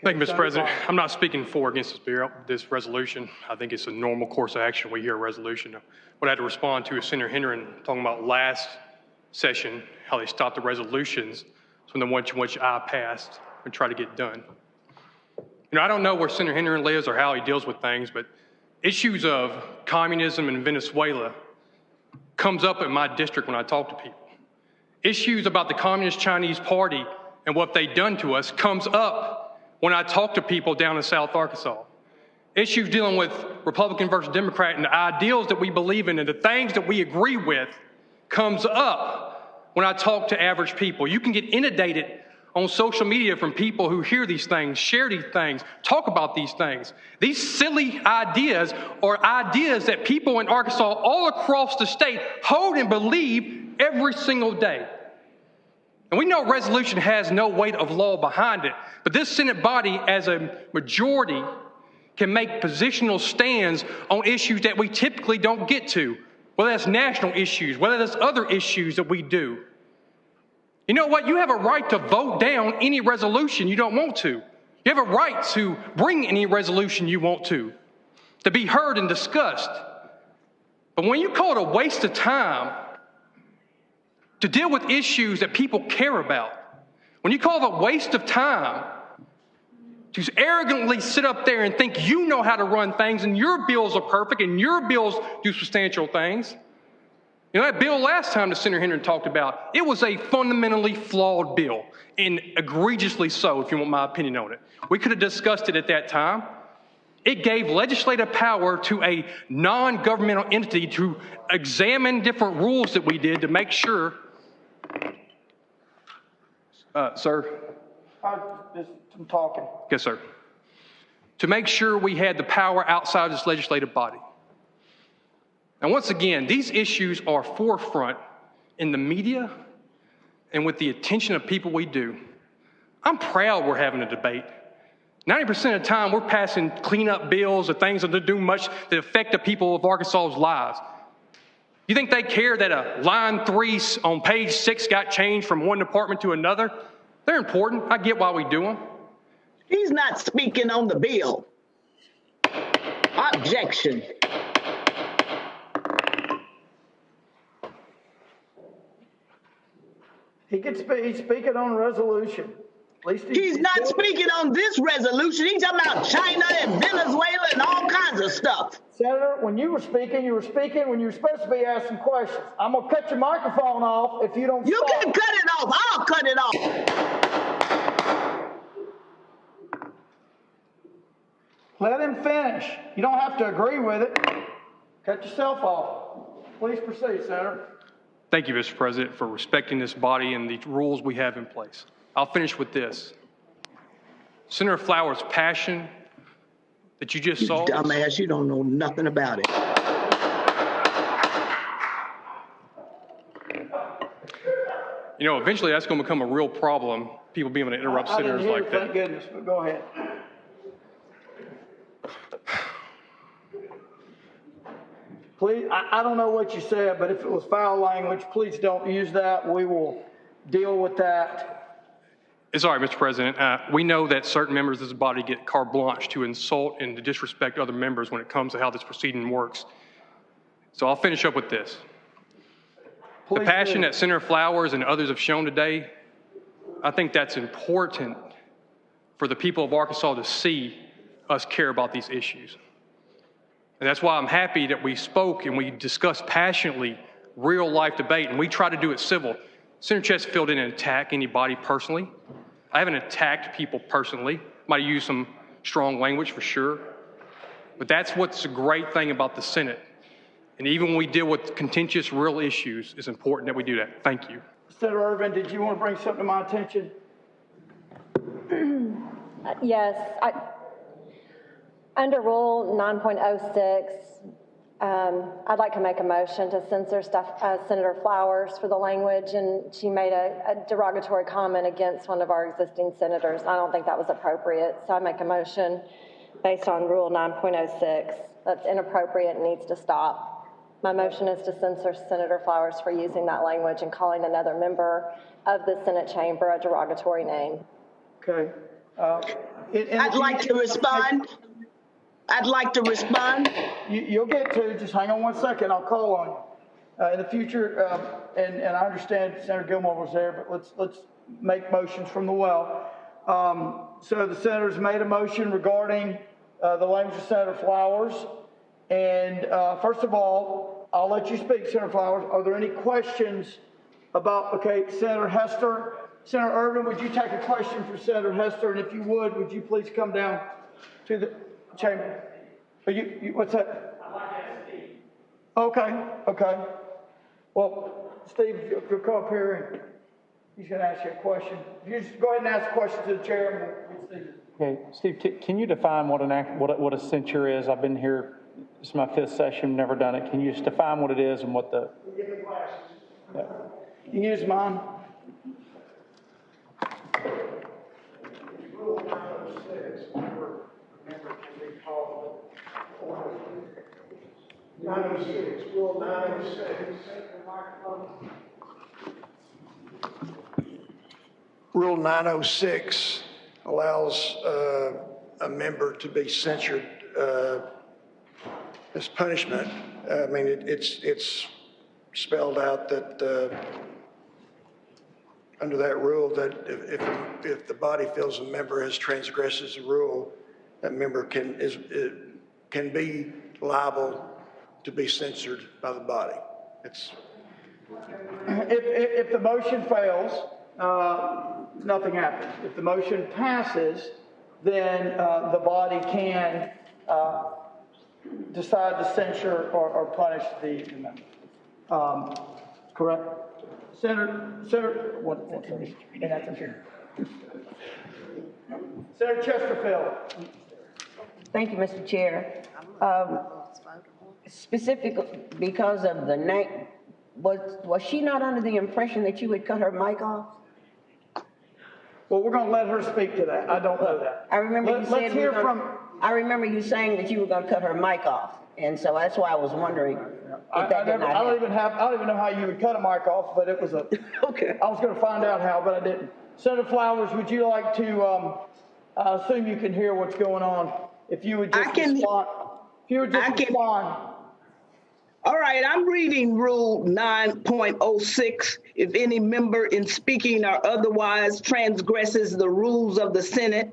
Thank you, Mr. President. I'm not speaking for or against this resolution. I think it's a normal course of action. We hear a resolution. What I had to respond to is Senator Henry talking about last session, how they stopped the resolutions from the one which I passed and tried to get done. I don't know where Senator Henry lives or how he deals with things, but issues of communism in Venezuela comes up in my district when I talk to people. Issues about the Communist Chinese Party and what they've done to us comes up when I talk to people down in South Arkansas. Issues dealing with Republican versus Democrat and the ideals that we believe in and the things that we agree with comes up when I talk to average people. You can get inundated on social media from people who hear these things, share these things, talk about these things. These silly ideas are ideas that people in Arkansas all across the state hold and believe every single day. And we know resolution has no weight of law behind it, but this Senate body as a majority can make positional stands on issues that we typically don't get to, whether that's national issues, whether that's other issues that we do. You know what? You have a right to vote down any resolution you don't want to. You have a right to bring any resolution you want to be heard and discussed. But when you call it a waste of time to deal with issues that people care about, when you call it a waste of time to arrogantly sit up there and think you know how to run things and your bills are perfect and your bills do substantial things. That bill last time that Senator Henry talked about, it was a fundamentally flawed bill, and egregiously so, if you want my opinion on it. We could have discussed it at that time. It gave legislative power to a non-governmental entity to examine different rules that we did to make sure. Sir? I'm talking. Yes, sir. To make sure we had the power outside this legislative body. And once again, these issues are forefront in the media and with the attention of people we do. I'm proud we're having a debate. 90% of the time, we're passing cleanup bills or things that do much that affect the people of Arkansas's lives. You think they care that a line 3 on page 6 got changed from one department to another? They're important. I get why we do them. He's not speaking on the bill. Objection. He's speaking on a resolution. At least he's not speaking on this resolution. He's talking about China and Venezuela and all kinds of stuff. Senator, when you were speaking when you were supposed to be asking questions. I'm going to cut your microphone off if you don't You stop. can cut it off. I'll cut it off. Let him finish. You don't have to agree with it. Cut yourself off. Please proceed, Senator. Thank you, Mr. President, for respecting this body and the rules we have in place. I'll finish with this. Senator Flowers' passion that you just saw. Dumbass, you don't know nothing about it. Eventually that's going to become a real problem, people being able to interrupt senators like that. Thank goodness, but go ahead. Please, I don't know what you said, but if it was foul language, please don't use that. We will deal with that. It's all right, Mr. President. We know that certain members of this body get carte blanche to insult and to disrespect other members when it comes to how this proceeding works. So I'll finish up with this. The passion that Senator Flowers and others have shown today, I think that's important for the people of Arkansas to see us care about these issues. And that's why I'm happy that we spoke and we discussed passionately real life debate, and we try to do it civil. Senator Chesterfield didn't attack anybody personally. I haven't attacked people personally. Might have used some strong language for sure. But that's what's a great thing about the Senate. And even when we deal with contentious real issues, it's important that we do that. Thank you. Senator Irvin, did you want to bring something to my attention? Yes. Under Rule 9.06, I'd like to make a motion to censor Senator Flowers for the language, and she made a derogatory comment against one of our existing senators. I don't think that was appropriate, so I make a motion based on Rule 9.06 that's inappropriate and needs to stop. My motion is to censor Senator Flowers for using that language and calling another member of the Senate chamber a derogatory name. Okay. I'd like to respond. I'd like to respond. You'll get to, just hang on 1 second, I'll call on you. In the future, and I understand Senator Gilmore was there, but let's make motions from the well. So the senators made a motion regarding the language of Senator Flowers. And first of all, I'll let you speak, Senator Flowers. Are there any questions about, okay, Senator Hester? Senator Irvin, would you take a question for Senator Hester? And if you would you please come down to the chamber? What's that? I'd like to ask Steve. Okay. Well, Steve, you'll come up here and he's going to ask you a question. You just go ahead and ask a question to the chair. And we'll Okay, Steve, can you define what a censure is? I've been here, this is my 5th session, never done it. Can you just define what it is and what the... Give me glasses. Yeah. You can use mine. Rule 906, member can be called 906, Rule 906. Rule 906 allows a member to be censured as punishment. I mean, it's spelled out that under that rule that if the body feels a member has transgresses the rule, that member can be liable to be censored by the body. If the motion fails, nothing happens. If the motion passes, then the body can decide to censure or punish the member. Correct? Senator, Senator Chesterfield. Thank you, Mr. Chair. Specifically because of the name, was she not under the impression that you would cut her mic off? Well, we're going to let her speak to that. I don't know that. I remember I remember you saying that you were going to cut her mic off, and so that's why I was wondering if that did not happen. I don't even know how you would cut a mic off, but it was a. Okay. I was going to find out how, but I didn't. Senator Flowers, would you like to? I assume you can hear what's going on. If you would just respond. If you would just respond. All right, I'm reading Rule 9.06. If any member in speaking or otherwise transgresses the rules of the Senate,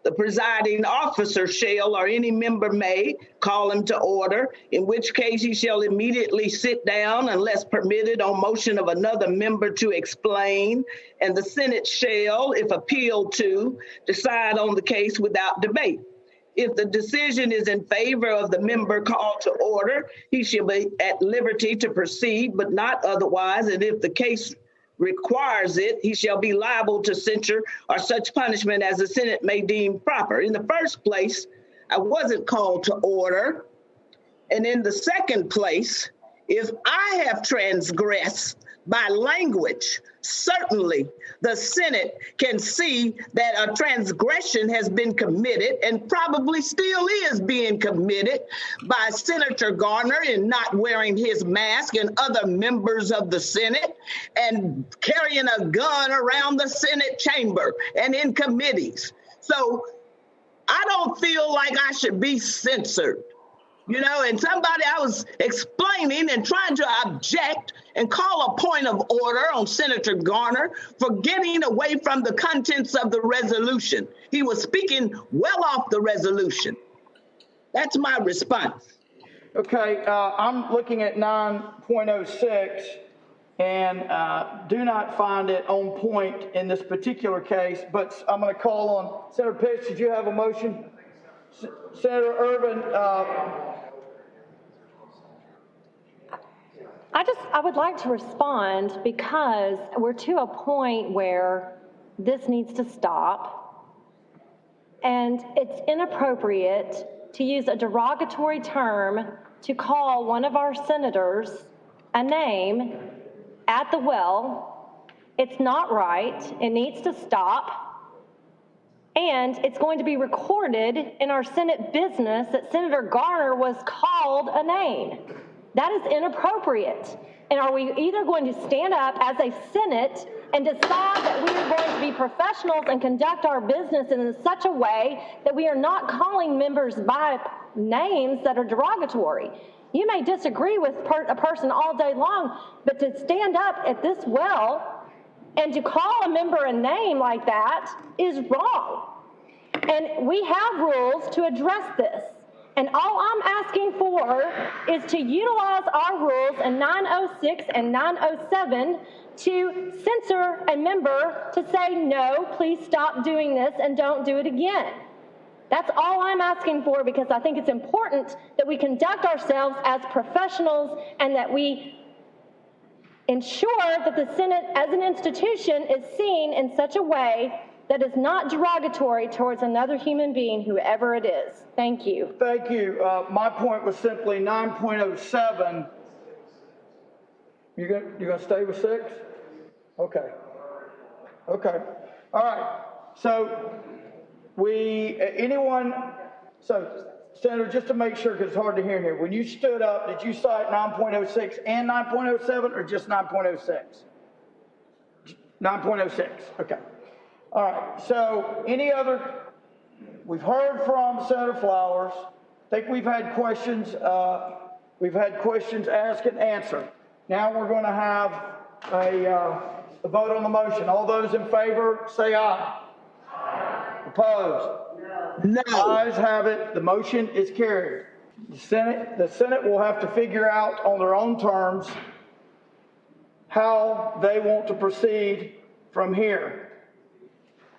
the presiding officer shall, or any member may, call him to order, in which case he shall immediately sit down unless permitted on motion of another member to explain, and the Senate shall, if appealed to, decide on the case without debate. If the decision is in favor of the member called to order, he shall be at liberty to proceed, but not otherwise. And if the case requires it, he shall be liable to censure or such punishment as the Senate may deem proper. In the first place, I wasn't called to order. And in the second place, if I have transgressed by language, certainly the Senate can see that a transgression has been committed and probably still is being committed by Senator Garner in not wearing his mask and other members of the Senate and carrying a gun around the Senate chamber and in committees. So I don't feel like I should be censored. You know, and I was explaining and trying to object and call a point of order on Senator Garner for getting away from the contents of the resolution. He was speaking well off the resolution. That's my response. Okay, I'm looking at 9.06 and do not find it on point in this particular case, but I'm going to call on Senator Pitts. Did you have a motion? Senator Irvin. I would like to respond because we're to a point where this needs to stop. And it's inappropriate to use a derogatory term to call one of our senators a name at the well. It's not right. It needs to stop. And it's going to be recorded in our Senate business that Senator Garner was called a name. That is inappropriate. And are we either going to stand up as a Senate and decide that we are going to be professionals and conduct our business in such a way that we are not calling members by names that are derogatory. You may disagree with a person all day long, but to stand up at this well and to call a member a name like that is wrong. And we have rules to address this. And all I'm asking for is to utilize our rules in 906 and 907 to censor a member to say, no, please stop doing this and don't do it again. That's all I'm asking for, because I think it's important that we conduct ourselves as professionals and that we ensure that the Senate as an institution is seen in such a way that is not derogatory towards another human being, whoever it is. Thank you. Thank you. My point was simply 9.07. You're going to stay with 6? Okay. Okay. All right. So Senator, just to make sure, because it's hard to hear here, when you stood up, did you cite 9.06 and 9.07 or just 9.06? 9.06. Okay. All right. So we've heard from Senator Flowers. I think we've had questions. We've had questions asked and answered. Now we're going to have a vote on the motion. All those in favor, say aye. Aye. Opposed? No. Ayes have it. The motion is carried. The Senate will have to figure out on their own terms how they want to proceed from here.